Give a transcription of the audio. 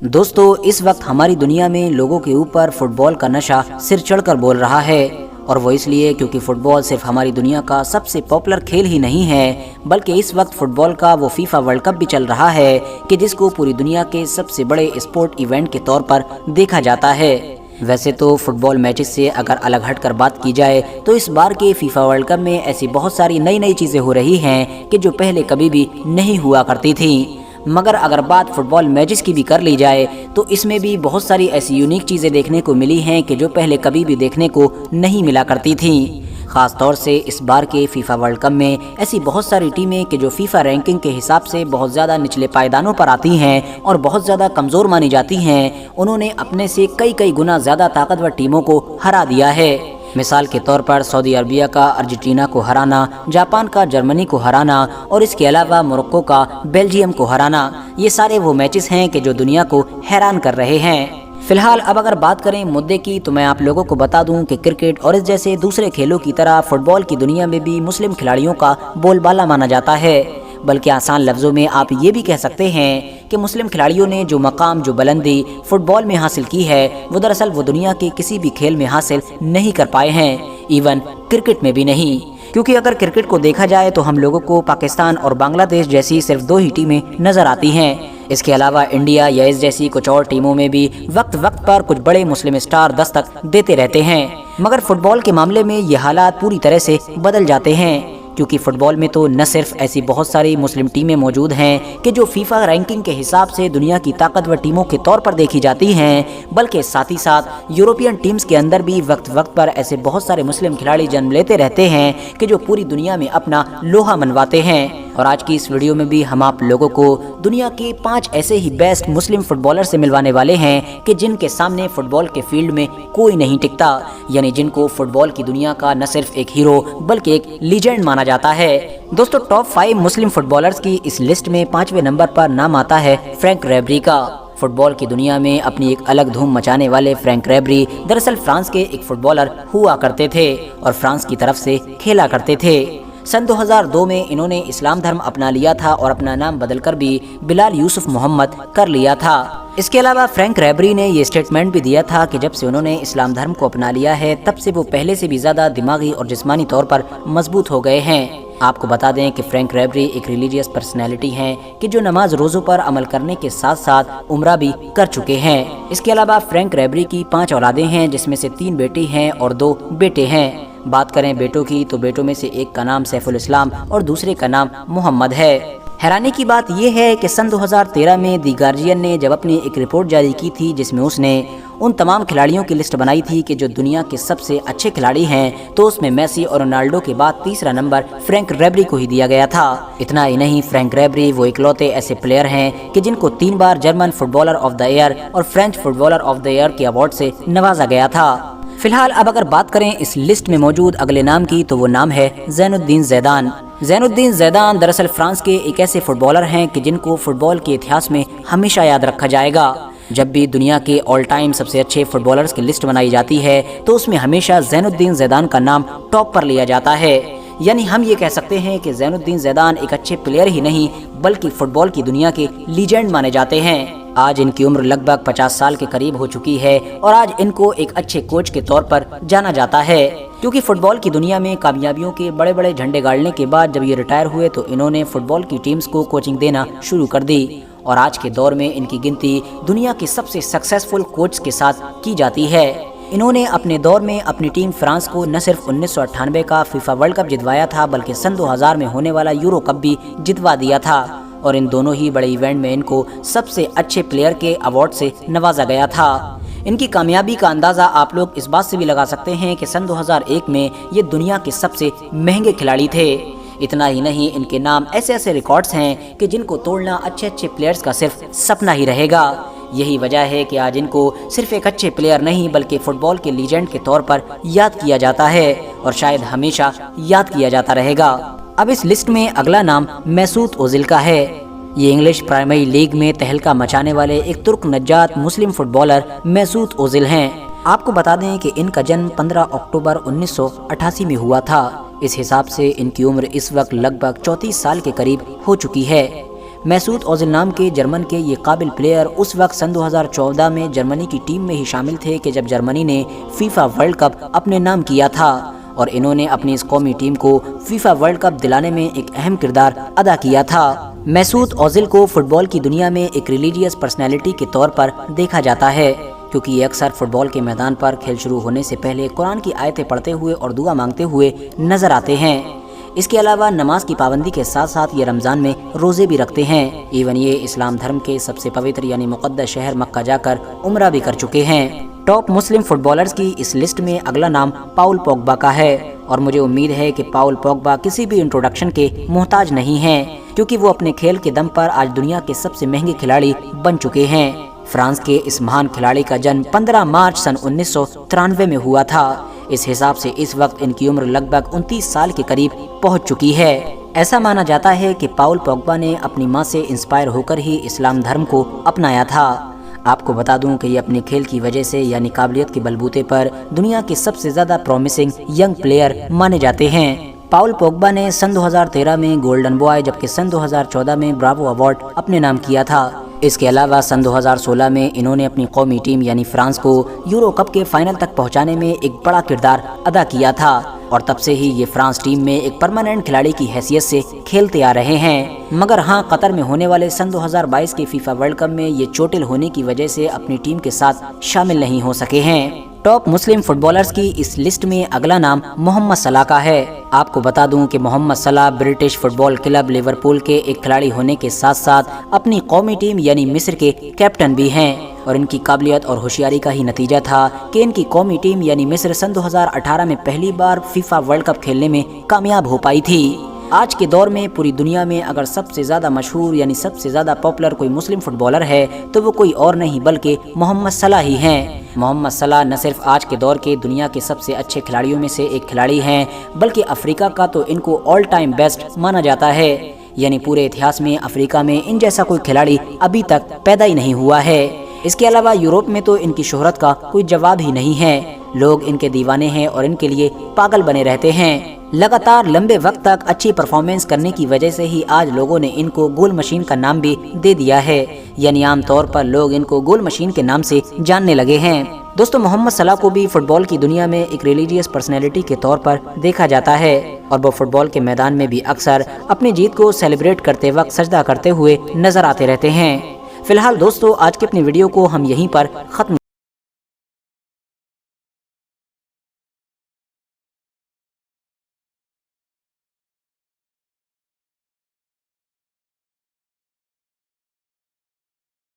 दोस्तों, इस वक्त हमारी दुनिया में लोगों के ऊपर फुटबॉल का नशा सिर चढ़कर बोल रहा है, और वो इसलिए क्योंकि फुटबॉल सिर्फ हमारी दुनिया का सबसे पॉपुलर खेल ही नहीं है, बल्कि इस वक्त फुटबॉल का वो फीफा वर्ल्ड कप भी चल रहा है कि जिसको पूरी दुनिया के सबसे बड़े स्पोर्ट इवेंट के तौर पर देखा जाता है। वैसे तो फुटबॉल मैचेस से अगर अलग हटकर बात की जाए तो इस बार के फीफा वर्ल्ड कप में ऐसी बहुत सारी नई नई चीज़ें हो रही हैं कि जो पहले कभी भी नहीं हुआ करती थी। मगर अगर बात फुटबॉल मैचेस की भी कर ली जाए तो इसमें भी बहुत सारी ऐसी यूनिक चीज़ें देखने को मिली हैं कि जो पहले कभी भी देखने को नहीं मिला करती थीं। ख़ास तौर से इस बार के फीफा वर्ल्ड कप में ऐसी बहुत सारी टीमें कि जो फीफा रैंकिंग के हिसाब से बहुत ज़्यादा निचले पायदानों पर आती हैं और बहुत ज़्यादा कमज़ोर मानी जाती हैं, उन्होंने अपने से कई गुना ज़्यादा ताकतवर टीमों को हरा दिया है। मिसाल के तौर पर सऊदी अरबिया का अर्जेंटीना को हराना, जापान का जर्मनी को हराना और इसके अलावा मोरक्को का बेल्जियम को हराना, ये सारे वो मैचेस हैं कि जो दुनिया को हैरान कर रहे हैं। फिलहाल अब अगर बात करें मुद्दे की, तो मैं आप लोगों को बता दूं कि क्रिकेट और इस जैसे दूसरे खेलों की तरह फुटबॉल की दुनिया में भी मुस्लिम खिलाड़ियों का बोलबाला माना जाता है। बल्कि आसान लफ्ज़ों में आप ये भी कह सकते हैं कि मुस्लिम खिलाड़ियों ने जो मकाम, जो बुलंदी फुटबॉल में हासिल की है, वो दरअसल वो दुनिया के किसी भी खेल में हासिल नहीं कर पाए हैं, इवन क्रिकेट में भी नहीं। क्योंकि अगर क्रिकेट को देखा जाए तो हम लोगों को पाकिस्तान और बांग्लादेश जैसी सिर्फ 2 ही टीमें नज़र आती हैं। इसके अलावा इंडिया या इस जैसी कुछ और टीमों में भी वक्त पर कुछ बड़े मुस्लिम स्टार दस्तक देते रहते हैं। मगर फुटबॉल के मामले में ये हालात पूरी तरह से बदल जाते हैं, क्योंकि फुटबॉल में तो न सिर्फ ऐसी बहुत सारी मुस्लिम टीमें मौजूद हैं कि जो फीफा रैंकिंग के हिसाब से दुनिया की ताकतवर टीमों के तौर पर देखी जाती हैं, बल्कि साथ ही साथ यूरोपियन टीम्स के अंदर भी वक्त पर ऐसे बहुत सारे मुस्लिम खिलाड़ी जन्म लेते रहते हैं कि जो पूरी दुनिया में अपना लोहा मनवाते हैं। और आज की इस वीडियो में भी हम आप लोगों को दुनिया के 5 ऐसे ही बेस्ट मुस्लिम फुटबॉलर से मिलवाने वाले हैं कि जिनके सामने फुटबॉल के फील्ड में कोई नहीं टिकता, यानी जिनको फुटबॉल की दुनिया का न सिर्फ एक हीरो बल्कि एक लीजेंड माना जाता है। दोस्तों, टॉप 5 मुस्लिम फुटबॉलर्स की इस लिस्ट में 5वें नंबर पर नाम आता है फ्रैंक रिबेरी का। फुटबॉल की दुनिया में अपनी एक अलग धूम मचाने वाले फ्रैंक रिबेरी दरअसल फ्रांस के एक फुटबॉलर हुआ करते थे और फ्रांस की तरफ से खेला करते थे। सन 2002 में इन्होंने इस्लाम धर्म अपना लिया था और अपना नाम बदलकर भी बिलाल यूसुफ मोहम्मद कर लिया था। इसके अलावा फ्रैंक रिबेरी ने ये स्टेटमेंट भी दिया था कि जब से उन्होंने इस्लाम धर्म को अपना लिया है तब से वो पहले से भी ज़्यादा दिमागी और जिस्मानी तौर पर मजबूत हो गए हैं। आपको बता दें कि फ्रैंक रिबेरी एक रिलीजियस पर्सनैलिटी हैं कि जो नमाज रोज़ों पर अमल करने के साथ साथ उम्रा भी कर चुके हैं। इसके अलावा फ्रैंक रिबेरी की 5 औलादें हैं, जिसमें से 3 बेटी हैं और 2 बेटे हैं। बात करें बेटों की तो बेटों में से एक का नाम सैफुल इस्लाम और दूसरे का नाम मोहम्मद है। हैरानी की बात यह है कि सन 2013 में दी गार्जियन ने जब अपनी एक रिपोर्ट जारी की थी जिसमें उसने उन तमाम खिलाड़ियों की लिस्ट बनाई थी कि जो दुनिया के सबसे अच्छे खिलाड़ी हैं, तो उसमें मेसी और रोनाल्डो के बाद तीसरा नंबर फ्रैंक रिबेरी को ही दिया गया था। इतना ही नहीं, फ्रैंक रिबेरी वो इकलौते ऐसे प्लेयर हैं कि जिनको 3 बार German footballer of the year और French footballer of the year के अवार्ड से नवाजा गया था। फिलहाल अब अगर बात करें इस लिस्ट में मौजूद अगले नाम की, तो वो नाम है ज़ैनुद्दीन ज़ैदान। ज़ैनुद्दीन ज़ैदान दरअसल फ्रांस के एक ऐसे फुटबॉलर हैं कि जिनको फुटबॉल के इतिहास में हमेशा याद रखा जाएगा। जब भी दुनिया के ऑल टाइम सबसे अच्छे फुटबॉलर्स की लिस्ट बनाई जाती है तो उसमें हमेशा ज़ैनुद्दीन ज़ैदान का नाम टॉप पर लिया जाता है। यानी हम ये कह सकते हैं कि ज़ैनुद्दीन ज़ैदान एक अच्छे प्लेयर ही नहीं बल्कि फुटबॉल की दुनिया के लीजेंड माने जाते हैं। आज इनकी उम्र लगभग 50 साल के करीब हो चुकी है और आज इनको एक अच्छे कोच के तौर पर जाना जाता है, क्योंकि फुटबॉल की दुनिया में कामयाबियों के बड़े बड़े झंडे गाड़ने के बाद जब ये रिटायर हुए तो इन्होंने फुटबॉल की टीम्स को कोचिंग देना शुरू कर दी और आज के दौर में इनकी गिनती दुनिया के सबसे सक्सेसफुल कोच के साथ की जाती है। इन्होंने अपने दौर में अपनी टीम फ्रांस को न सिर्फ 1998 का फीफा वर्ल्ड कप जितवाया था बल्कि सन 2000 में होने वाला यूरो कप भी जितवा दिया था और इन दोनों ही बड़े इवेंट में इनको सबसे अच्छे प्लेयर के अवार्ड से नवाजा गया था। इनकी कामयाबी का अंदाज़ा आप लोग इस बात से भी लगा सकते हैं कि सन 2001 में ये दुनिया के सबसे महंगे खिलाड़ी थे। इतना ही नहीं, इनके नाम ऐसे ऐसे रिकॉर्ड्स हैं कि जिनको तोड़ना अच्छे अच्छे प्लेयर्स का सिर्फ सपना ही रहेगा। यही वजह है कि आज इनको सिर्फ एक अच्छे प्लेयर नहीं बल्कि फुटबॉल के लीजेंड के तौर पर याद किया जाता है और शायद हमेशा याद किया जाता रहेगा। अब इस लिस्ट में अगला नाम मैसूत ओजिल का है। ये इंग्लिश प्राइमरी लीग में तहलका मचाने वाले एक तुर्क नजात मुस्लिम फुटबॉलर मैसूत ओजिल हैं। आपको बता दें कि इनका जन्म 15 अक्टूबर 1988 में हुआ था। इस हिसाब से इनकी उम्र इस वक्त लगभग 34 साल के करीब हो चुकी है। میسوت اوزل نام کے جرمن کے یہ قابل پلیئر اس وقت سن 2014 میں جرمنی کی ٹیم میں ہی شامل تھے کہ جب جرمنی نے فیفا ورلڈ کپ اپنے نام کیا تھا، اور انہوں نے اپنی اس قومی ٹیم کو فیفا ورلڈ کپ دلانے میں ایک اہم کردار ادا کیا تھا۔ میسوت اوزل کو فٹ بال کی دنیا میں ایک ریلیجیس پرسنالٹی کے طور پر دیکھا جاتا ہے، کیونکہ یہ اکثر فٹ بال کے میدان پر کھیل شروع ہونے سے پہلے قرآن کی آیتیں پڑھتے ہوئے اور دعا مانگتے ہوئے نظر آتے ہیں۔ اس کے علاوہ نماز کی پابندی کے ساتھ ساتھ یہ رمضان میں روزے بھی رکھتے ہیں۔ ایون یہ اسلام دھرم کے سب سے پوتر یعنی مقدس شہر مکہ جا کر عمرہ بھی کر چکے ہیں۔ ٹاپ مسلم فٹ بالرز کی اس لسٹ میں اگلا نام پاول پوگبا کا ہے، اور مجھے امید ہے کہ پاول پوگبا کسی بھی انٹروڈکشن کے محتاج نہیں ہیں، کیونکہ وہ اپنے کھیل کے دم پر آج دنیا کے سب سے مہنگے کھلاڑی بن چکے ہیں۔ فرانس کے اس مہان کھلاڑی کا جنم 15 مارچ سن 1993 میں ہوا تھا۔ اس حساب سے اس وقت ان کی عمر لگ بھگ 29 سال کے قریب پہنچ چکی ہے۔ ایسا مانا جاتا ہے کہ پاول پوگبا نے اپنی ماں سے انسپائر ہو کر ہی اسلام دھرم کو اپنایا تھا۔ آپ کو بتا دوں کہ یہ اپنے کھیل کی وجہ سے یعنی قابلیت کے بلبوتے پر دنیا کے سب سے زیادہ پرومسنگ ینگ پلیئر مانے جاتے ہیں۔ پاول پوگبا نے سن 2013 میں گولڈن بوائے جبکہ سن 2014 میں براوو ایوارڈ اپنے نام کیا تھا۔ اس کے علاوہ سن 2016 میں انہوں نے اپنی قومی ٹیم یعنی فرانس کو یورو کپ کے فائنل تک پہنچانے میں ایک بڑا کردار ادا کیا تھا، اور تب سے ہی یہ فرانس ٹیم میں ایک پرماننٹ کھلاڑی کی حیثیت سے کھیلتے آ رہے ہیں۔ مگر ہاں، قطر میں ہونے والے سن 2022 کے فیفا ورلڈ کپ میں یہ چوٹل ہونے کی وجہ سے اپنی ٹیم کے ساتھ شامل نہیں ہو سکے ہیں۔ ٹاپ مسلم فٹ بالرز کی اس لسٹ میں اگلا نام محمد صلاح کا ہے۔ آپ کو بتا دوں کہ محمد صلاح برٹش فٹ بال کلب لیورپول کے ایک کھلاڑی ہونے کے ساتھ ساتھ اپنی قومی ٹیم یعنی مصر کے کیپٹن بھی ہیں، اور ان کی قابلیت اور ہوشیاری کا ہی نتیجہ تھا کہ ان کی قومی ٹیم یعنی مصر سن 2018 میں پہلی بار فیفا ورلڈ کپ کھیلنے میں کامیاب ہو پائی تھی۔ آج کے دور میں پوری دنیا میں اگر سب سے زیادہ مشہور یعنی سب سے زیادہ پاپولر کوئی مسلم فٹ بالر ہے تو وہ کوئی اور نہیں بلکہ محمد صلاح ہی ہیں۔ محمد صلاح نہ صرف آج کے دور کے دنیا کے سب سے اچھے کھلاڑیوں میں سے ایک کھلاڑی ہیں، بلکہ افریقہ کا تو ان کو آل ٹائم بیسٹ مانا جاتا ہے، یعنی پورے اتہاس میں افریقہ میں ان جیسا کوئی کھلاڑی ابھی تک پیدا ہی نہیں ہوا ہے۔ اس کے علاوہ یورپ میں تو ان کی شہرت کا کوئی جواب ہی نہیں ہے، لوگ ان کے دیوانے ہیں اور ان کے لیے پاگل بنے رہتے ہیں۔ لگاتار لمبے وقت تک اچھی پرفارمنس کرنے کی وجہ سے ہی آج لوگوں نے ان کو گول مشین کا نام بھی دے دیا ہے، یعنی عام طور پر لوگ ان کو گول مشین کے نام سے جاننے لگے ہیں۔ دوستو، محمد صلاح کو بھی فٹ بال کی دنیا میں ایک ریلیجیس پرسنالٹی کے طور پر دیکھا جاتا ہے، اور وہ فٹ بال کے میدان میں بھی اکثر اپنی جیت کو سیلیبریٹ کرتے وقت سجدہ کرتے ہوئے نظر آتے رہتے ہیں۔ فی الحال دوستو، آج کی اپنی ویڈیو کو ہم یہیں پر ختم